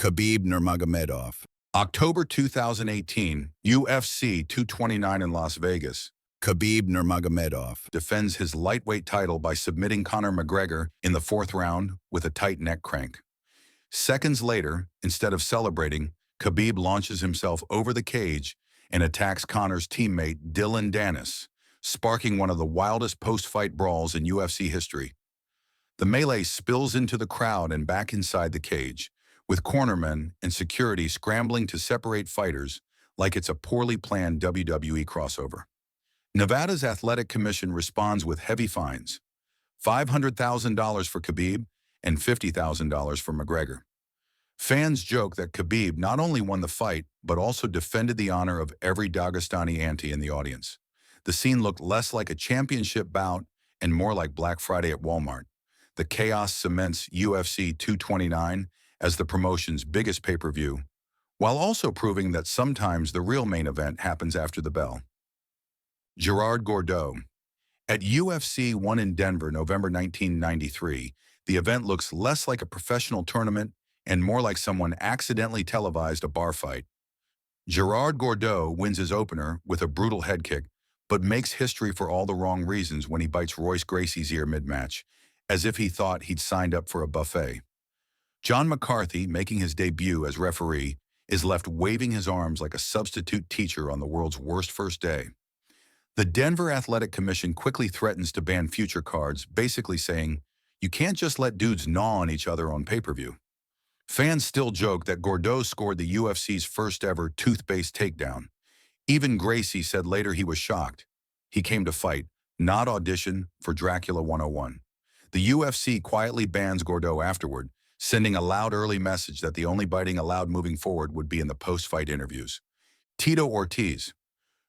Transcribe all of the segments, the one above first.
Khabib Nurmagomedov. October 2018, UFC 229 in Las Vegas. Khabib Nurmagomedov defends his lightweight title by submitting Conor McGregor in the fourth round with a tight neck crank. Seconds later, instead of celebrating, Khabib launches himself over the cage and attacks Conor's teammate Dylan Dennis, sparking one of the wildest post-fight brawls in UFC history. The melee spills into the crowd and back inside the cage, with cornermen and security scrambling to separate fighters like it's a poorly planned WWE crossover. Nevada's Athletic Commission responds with heavy fines, $500,000 for Khabib and $50,000 for McGregor. Fans joke that Khabib not only won the fight, but also defended the honor of every Dagestani auntie in the audience. The scene looked less like a championship bout and more like Black Friday at Walmart. The chaos cements UFC 229 as the promotion's biggest pay-per-view, while also proving that sometimes the real main event happens after the bell. Gerard Gordeau. At UFC 1 in Denver, November 1993, the event looks less like a professional tournament and more like someone accidentally televised a bar fight. Gerard Gordeau wins his opener with a brutal head kick, but makes history for all the wrong reasons when he bites Royce Gracie's ear mid-match, as if he thought he'd signed up for a buffet. John McCarthy, making his debut as referee, is left waving his arms like a substitute teacher on the world's worst first day. The Denver Athletic Commission quickly threatens to ban future cards, basically saying, you can't just let dudes gnaw on each other on pay-per-view. Fans still joke that Gordeau scored the UFC's first ever tooth-based takedown. Even Gracie said later he was shocked. He came to fight, not audition for Dracula 101. The UFC quietly bans Gordeau afterward, sending a loud early message that the only biting allowed moving forward would be in the post-fight interviews. Tito Ortiz.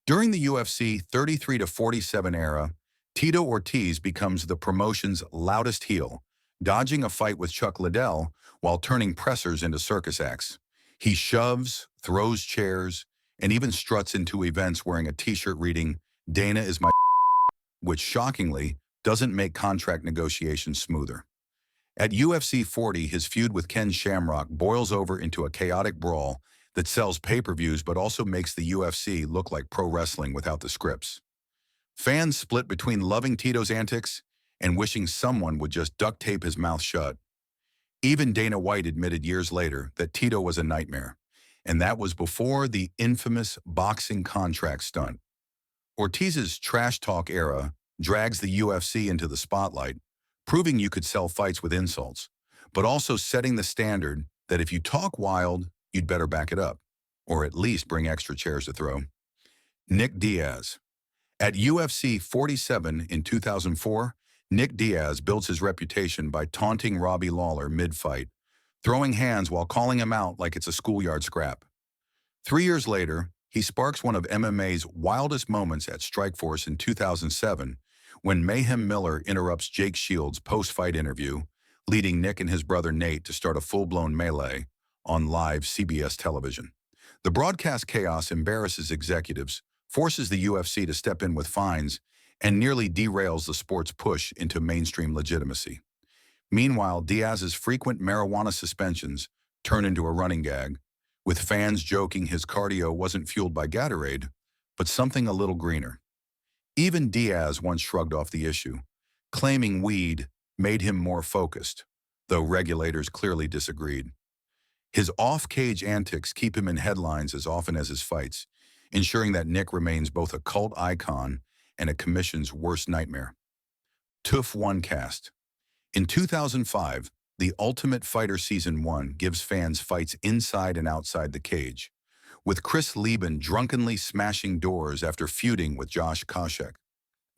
During the UFC 33-47 era, Tito Ortiz becomes the promotion's loudest heel, dodging a fight with Chuck Liddell while turning pressers into circus acts. He shoves, throws chairs, and even struts into events wearing a t-shirt reading, "Dana is my," which shockingly doesn't make contract negotiations smoother. At UFC 40, his feud with Ken Shamrock boils over into a chaotic brawl that sells pay-per-views but also makes the UFC look like pro wrestling without the scripts. Fans split between loving Tito's antics and wishing someone would just duct tape his mouth shut. Even Dana White admitted years later that Tito was a nightmare, and that was before the infamous boxing contract stunt. Ortiz's trash talk era drags the UFC into the spotlight, proving you could sell fights with insults, but also setting the standard that if you talk wild, you'd better back it up, or at least bring extra chairs to throw. Nick Diaz. At UFC 47 in 2004, Nick Diaz builds his reputation by taunting Robbie Lawler mid-fight, throwing hands while calling him out like it's a schoolyard scrap. 3 years later, he sparks one of MMA's wildest moments at Strikeforce in 2007, when Mayhem Miller interrupts Jake Shields' post-fight interview, leading Nick and his brother Nate to start a full-blown melee on live CBS television. The broadcast chaos embarrasses executives, forces the UFC to step in with fines, and nearly derails the sport's push into mainstream legitimacy. Meanwhile, Diaz's frequent marijuana suspensions turn into a running gag, with fans joking his cardio wasn't fueled by Gatorade, but something a little greener. Even Diaz once shrugged off the issue, claiming weed made him more focused, though regulators clearly disagreed. His off-cage antics keep him in headlines as often as his fights, ensuring that Nick remains both a cult icon and a commission's worst nightmare. TUF 1 cast. In 2005, The Ultimate Fighter Season 1 gives fans fights inside and outside the cage, with Chris Lieben drunkenly smashing doors after feuding with Josh Koscheck.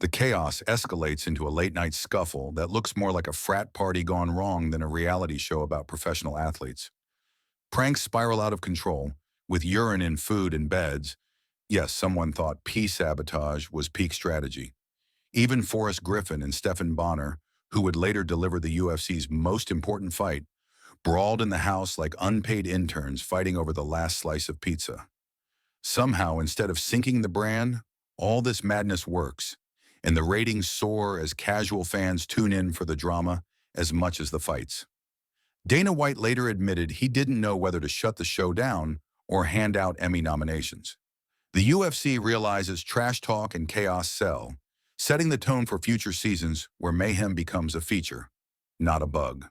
The chaos escalates into a late-night scuffle that looks more like a frat party gone wrong than a reality show about professional athletes. Pranks spiral out of control, with urine in food and beds. Yes, someone thought pee sabotage was peak strategy. Even Forrest Griffin and Stephan Bonner, who would later deliver the UFC's most important fight, brawled in the house like unpaid interns fighting over the last slice of pizza. Somehow, instead of sinking the brand, all this madness works, and the ratings soar as casual fans tune in for the drama as much as the fights. Dana White later admitted he didn't know whether to shut the show down or hand out Emmy nominations. The UFC realizes trash talk and chaos sell, setting the tone for future seasons where mayhem becomes a feature, not a bug.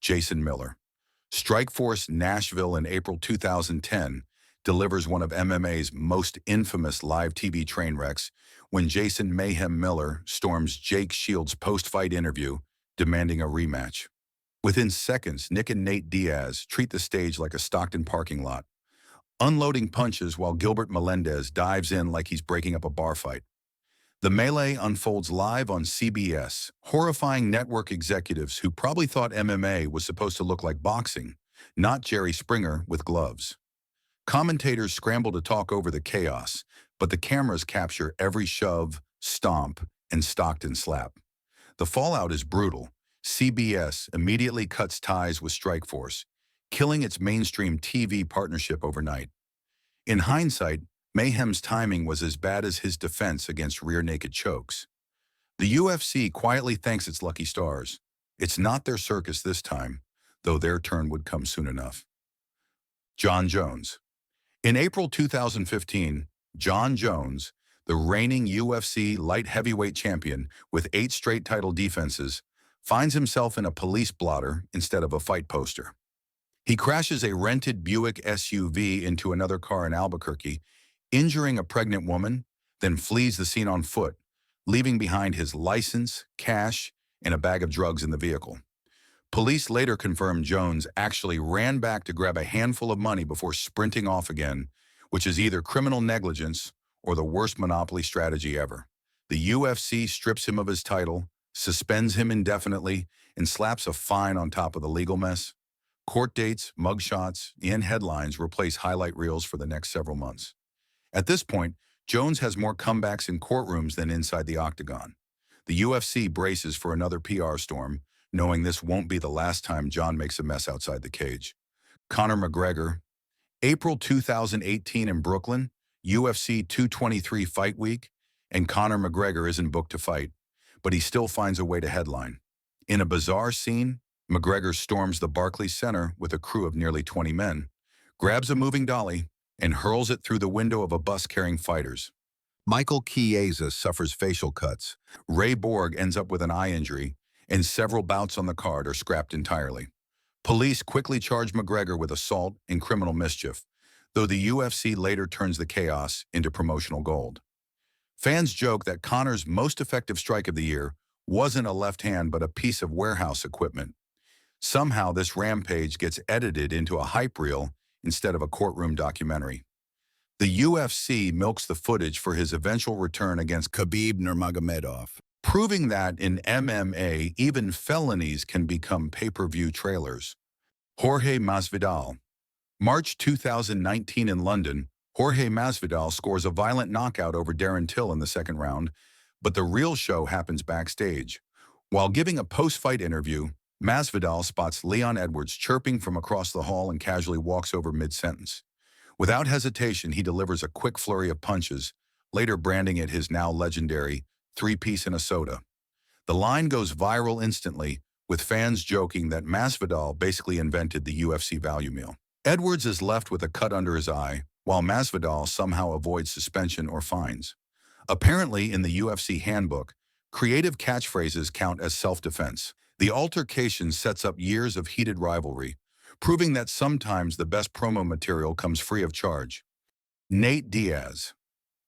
Jason Miller. Strikeforce Nashville in April 2010 delivers one of MMA's most infamous live TV train wrecks when Jason Mayhem Miller storms Jake Shields' post-fight interview demanding a rematch. Within seconds, Nick and Nate Diaz treat the stage like a Stockton parking lot, unloading punches while Gilbert Melendez dives in like he's breaking up a bar fight. The melee unfolds live on CBS, horrifying network executives who probably thought MMA was supposed to look like boxing, not Jerry Springer with gloves. Commentators scramble to talk over the chaos, but the cameras capture every shove, stomp, and Stockton slap. The fallout is brutal. CBS immediately cuts ties with Strikeforce, killing its mainstream TV partnership overnight. In hindsight, Mayhem's timing was as bad as his defense against rear-naked chokes. The UFC quietly thanks its lucky stars. It's not their circus this time, though their turn would come soon enough. Jon Jones. In April 2015, Jon Jones, the reigning UFC light heavyweight champion with 8 straight title defenses, finds himself in a police blotter instead of a fight poster. He crashes a rented Buick SUV into another car in Albuquerque, injuring a pregnant woman, then flees the scene on foot, leaving behind his license, cash, and a bag of drugs in the vehicle. Police later confirmed Jones actually ran back to grab a handful of money before sprinting off again, which is either criminal negligence or the worst monopoly strategy ever. The UFC strips him of his title, suspends him indefinitely, and slaps a fine on top of the legal mess. Court dates, mugshots, and headlines replace highlight reels for the next several months. At this point, Jones has more comebacks in courtrooms than inside the octagon. The UFC braces for another PR storm, knowing this won't be the last time Jon makes a mess outside the cage. Conor McGregor. April 2018 in Brooklyn, UFC 223 Fight Week, and Conor McGregor isn't booked to fight, but he still finds a way to headline. In a bizarre scene, McGregor storms the Barclays Center with a crew of nearly 20 men, grabs a moving dolly, and hurls it through the window of a bus carrying fighters. Michael Chiesa suffers facial cuts, Ray Borg ends up with an eye injury, and several bouts on the card are scrapped entirely. Police quickly charge McGregor with assault and criminal mischief, though the UFC later turns the chaos into promotional gold. Fans joke that Conor's most effective strike of the year wasn't a left hand but a piece of warehouse equipment. Somehow this rampage gets edited into a hype reel instead of a courtroom documentary. The UFC milks the footage for his eventual return against Khabib Nurmagomedov, proving that in MMA, even felonies can become pay-per-view trailers. Jorge Masvidal. March 2019 in London, Jorge Masvidal scores a violent knockout over Darren Till in the second round, but the real show happens backstage. While giving a post-fight interview, Masvidal spots Leon Edwards chirping from across the hall and casually walks over mid-sentence. Without hesitation, he delivers a quick flurry of punches, later branding it his now legendary 3-piece and a soda. The line goes viral instantly, with fans joking that Masvidal basically invented the UFC value meal. Edwards is left with a cut under his eye, while Masvidal somehow avoids suspension or fines. Apparently, in the UFC handbook, creative catchphrases count as self-defense. The altercation sets up years of heated rivalry, proving that sometimes the best promo material comes free of charge. Nate Diaz.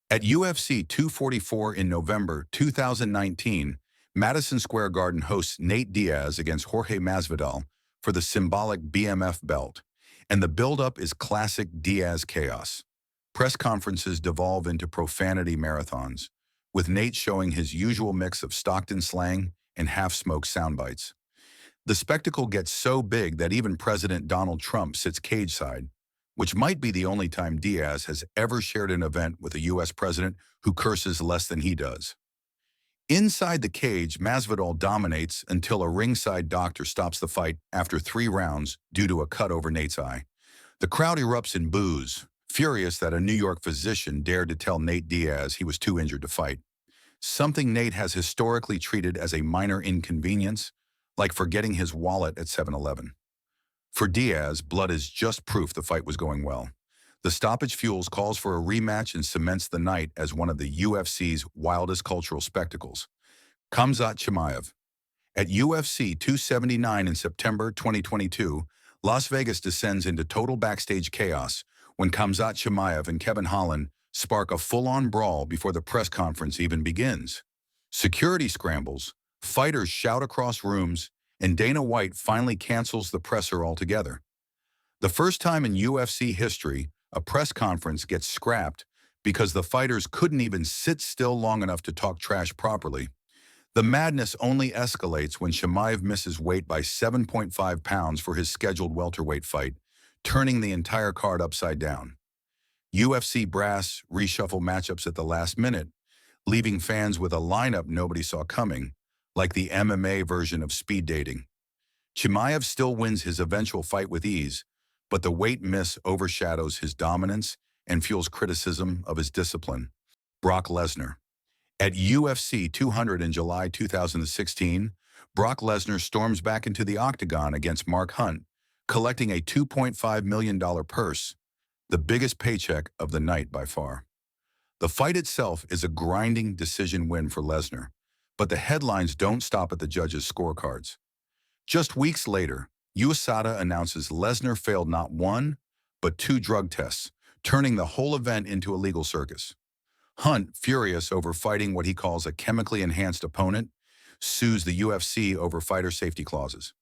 At UFC 244 in November 2019, Madison Square Garden hosts Nate Diaz against Jorge Masvidal for the symbolic BMF belt, and the build-up is classic Diaz chaos. Press conferences devolve into profanity marathons, with Nate showing his usual mix of Stockton slang and half-smoked soundbites. The spectacle gets so big that even President Donald Trump sits cage-side, which might be the only time Diaz has ever shared an event with a U.S. president who curses less than he does. Inside the cage, Masvidal dominates until a ringside doctor stops the fight after 3 rounds due to a cut over Nate's eye. The crowd erupts in boos, furious that a New York physician dared to tell Nate Diaz he was too injured to fight. Something Nate has historically treated as a minor inconvenience, like forgetting his wallet at 7-Eleven. For Diaz, blood is just proof the fight was going well. The stoppage fuels calls for a rematch and cements the night as one of the UFC's wildest cultural spectacles. Khamzat Chimaev. At UFC 279 in September 2022, Las Vegas descends into total backstage chaos when Khamzat Chimaev and Kevin Holland spark a full-on brawl before the press conference even begins. Security scrambles, fighters shout across rooms, and Dana White finally cancels the presser altogether. The first time in UFC history, a press conference gets scrapped because the fighters couldn't even sit still long enough to talk trash properly. The madness only escalates when Chimaev misses weight by 7.5 pounds for his scheduled welterweight fight, turning the entire card upside down. UFC brass reshuffle matchups at the last minute, leaving fans with a lineup nobody saw coming, like the MMA version of speed dating. Chimaev still wins his eventual fight with ease, but the weight miss overshadows his dominance and fuels criticism of his discipline. Brock Lesnar. At UFC 200 in July 2016, Brock Lesnar storms back into the octagon against Mark Hunt, collecting a $2.5 million purse, the biggest paycheck of the night by far. The fight itself is a grinding decision win for Lesnar, but the headlines don't stop at the judges' scorecards. Just weeks later, USADA announces Lesnar failed not one, but two drug tests, turning the whole event into a legal circus. Hunt, furious over fighting what he calls a chemically enhanced opponent, sues the UFC over fighter safety clauses.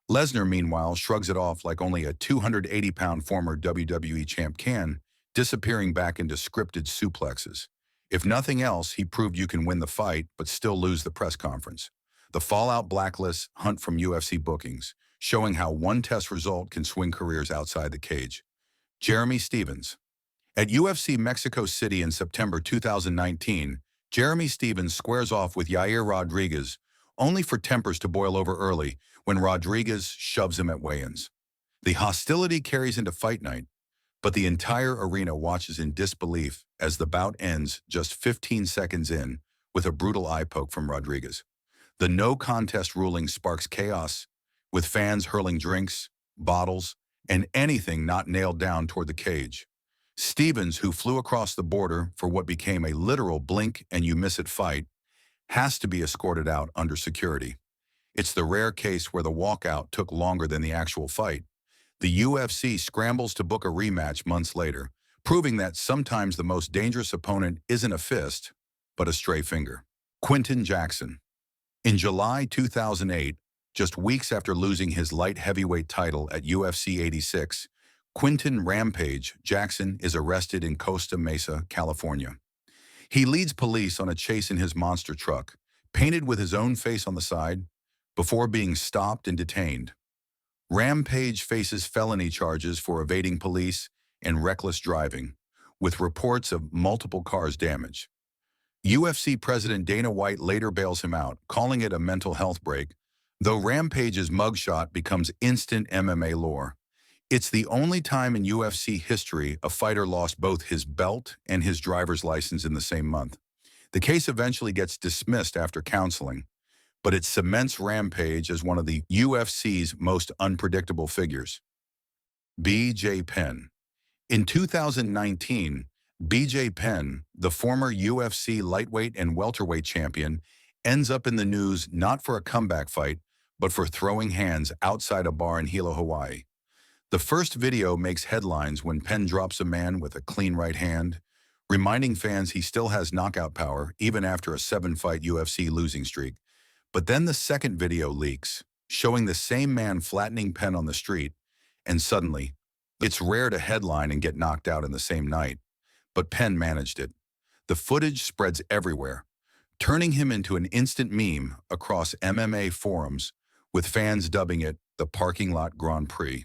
Lesnar, meanwhile, shrugs it off like only a 280-pound former WWE champ can, disappearing back into scripted suplexes. If nothing else, he proved you can win the fight but still lose the press conference. The fallout blacklists Hunt from UFC bookings, showing how one test result can swing careers outside the cage. Jeremy Stephens. At UFC Mexico City in September 2019, Jeremy Stephens squares off with Yair Rodriguez, only for tempers to boil over early when Rodriguez shoves him at weigh-ins. The hostility carries into fight night, but the entire arena watches in disbelief as the bout ends just 15 seconds in with a brutal eye poke from Rodriguez. The no contest ruling sparks chaos, with fans hurling drinks, bottles, and anything not nailed down toward the cage. Stephens, who flew across the border for what became a literal blink-and-you-miss-it fight, has to be escorted out under security. It's the rare case where the walkout took longer than the actual fight. The UFC scrambles to book a rematch months later, proving that sometimes the most dangerous opponent isn't a fist, but a stray finger. Quinton Jackson. In July 2008, just weeks after losing his light heavyweight title at UFC 86, Quinton "Rampage" Jackson is arrested in Costa Mesa, California. He leads police on a chase in his monster truck, painted with his own face on the side, before being stopped and detained. Rampage faces felony charges for evading police and reckless driving, with reports of multiple cars damaged. UFC President Dana White later bails him out, calling it a mental health break, though Rampage's mugshot becomes instant MMA lore. It's the only time in UFC history a fighter lost both his belt and his driver's license in the same month. The case eventually gets dismissed after counseling, but it cements Rampage as one of the UFC's most unpredictable figures. B.J. Penn. In 2019, B.J. Penn, the former UFC lightweight and welterweight champion, ends up in the news not for a comeback fight, but for throwing hands outside a bar in Hilo, Hawaii. The first video makes headlines when Penn drops a man with a clean right hand, reminding fans he still has knockout power even after a 7-fight UFC losing streak. But then the second video leaks, showing the same man flattening Penn on the street, and suddenly, it's rare to headline and get knocked out in the same night, but Penn managed it. The footage spreads everywhere, turning him into an instant meme across MMA forums, with fans dubbing it the parking lot Grand Prix.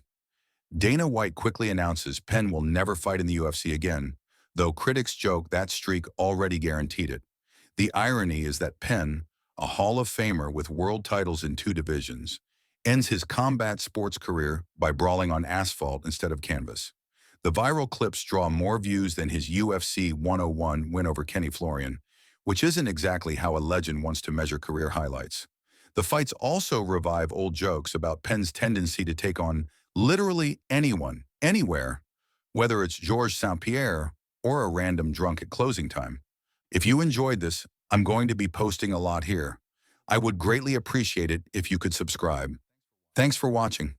Dana White quickly announces Penn will never fight in the UFC again, though critics joke that streak already guaranteed it. The irony is that Penn, a Hall of Famer with world titles in 2 divisions, ends his combat sports career by brawling on asphalt instead of canvas. The viral clips draw more views than his UFC 101 win over Kenny Florian, which isn't exactly how a legend wants to measure career highlights. The fights also revive old jokes about Penn's tendency to take on Literally anyone, anywhere, whether it's Georges St. Pierre or a random drunk at closing time. If you enjoyed this, I'm going to be posting a lot here. I would greatly appreciate it if you could subscribe. Thanks for watching.